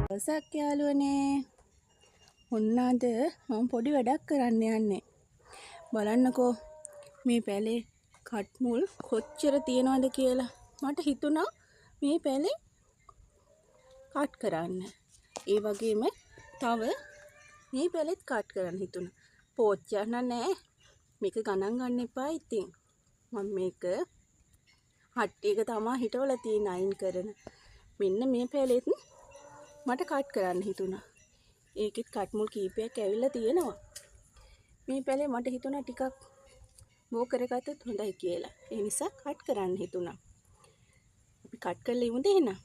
දවසක් යාළුවනේ. ඔන්න අද මම පොඩි වැඩක් කරන්න යන්නේ. බලන්නකෝ මේ පැලේ කට්මුල් කොච්චර තියනවද කියලා. මට හිතුණා මේ පැලේ කට් කරන්න. ඒ වගේම තව මේ පැලෙත් කට් කරන්න හිතුණා. පෝච්චයක් නෑ. මේක ගණන් ගන්න එපා ඉතින්. මම මේක හට්ටියක තමයි හිටවලා තියෙන අයින් කරන. මෙන්න මේ පැලෙත් මට කට් කරන්න හිතුණා. ඒකෙත් කට්මුල් කීපයක් ඇවිල්ලා තියෙනවා. මේ පැලේ මට හිතුණා ටිකක් බෝ කරගත්තොත් හොඳයි කියලා. ඒ නිසා කට් කරන්න හිතුණා. අපි කට් කරලා ඉමුද එහෙනම්?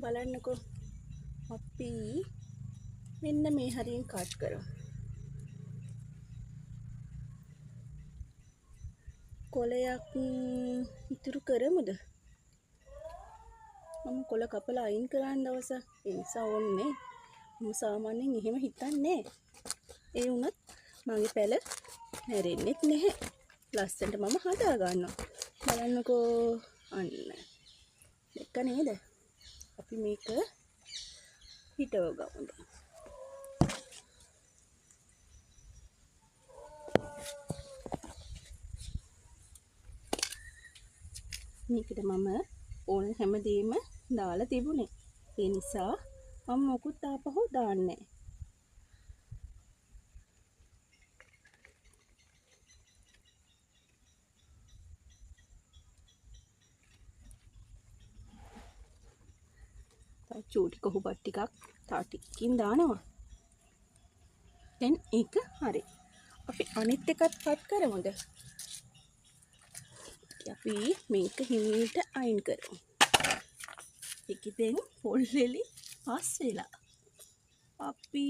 බලන්නකෝ. අපි මෙන්න මේ හරියෙන් කට් කරමු. කොලයක් ඉතුරු කරමුද? මම කොල කපලා අයින් කරන්න දවසක්. ඒ නිසා ඕනේ. මම සාමාන්‍යයෙන් එහෙම හිතන්නේ. ඒ වුණත් මගේ පැල හැරෙන්නෙත් නැහැ. ලස්සනට මම හදා ගන්නවා. බලන්නකෝ අන්න. දැක්ක නේද? අපි මේක හිටව ගමු. මේකට මම ඕන හැමදේම දාලා තිබුණේ. ඒ නිසා මම මොකුත් ආපහු දාන්නේ නැහැ. චූටි කොහොපත් ටිකක් තා ටිකකින් දානවා. දැන් ඒක හරි. අපි අනිත් එකත් කට් කරමුද? අපි මේක හිමීට අයින් කරමු. ඒකෙන් පොල් වෙලි පස් වෙලා. අපි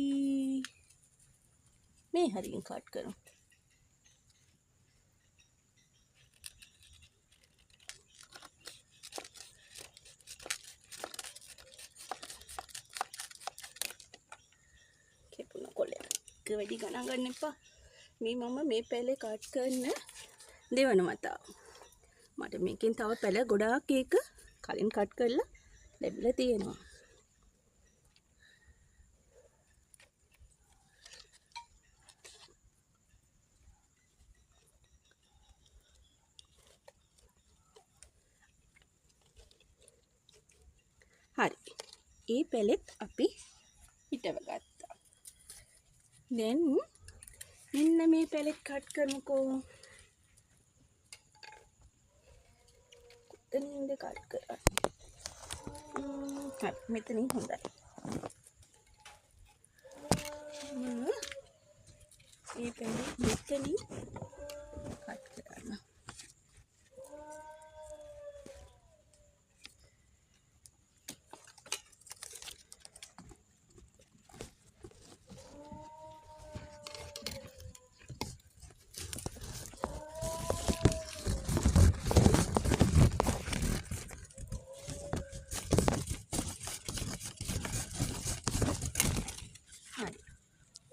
මේ හරියෙන් කට් කරමු. කෙපුණ කොලයක් වැඩි ගණන් ගන්න එපා. මේ මම මේ පැලේ කට් කරන දෙවන වතාව. මට මේකෙන් තව පැල ගොඩාක් ඒක කලින් කට් කරලා ලැබිලා තියෙනවා. හරි. ඒ පැලෙත් අපි හිටව ගත්තා. දැන් මෙන්න මේ පැලෙත් කට් කරමුකෝ. මෙතනින්ද කට් කරන්නේ. හරි මෙතනින් හොඳයි. මේ පැලෙත් මෙතනින් කට් කරන්න.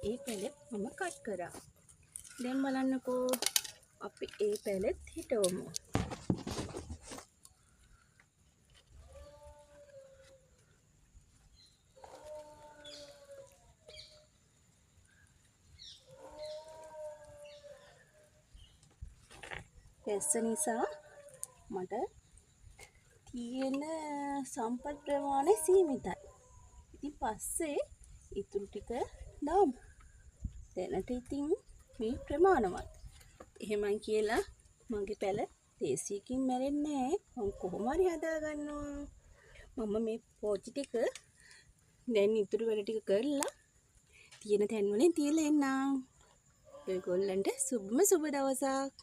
ඒ පැලෙත් මම කට් කරා. දැන් බලන්නකෝ අපි ඒ පැලෙත් හිටවමු. පැස්ස නිසා මට තියෙන සම්පත් ප්‍රමාණය සීමිතයි. ඉතින් පස්සේ ඉතුරු ටික දාමු. දැනට ඉතින් මේ ප්‍රමාණවත්. එහෙමයි කියලා මගේ පැල තේසියකින් මැරෙන්නේ නැහැ. මම කොහොම හරි හදා ගන්නවා. මම මේ පෝච්චි ටික දැන් ඉතුරු වැඩ ටික කරලා තියෙන තැන් වලින් තියලා එන්නම්. ඔයගොල්ලන්ට සුබම සුබ දවසක්.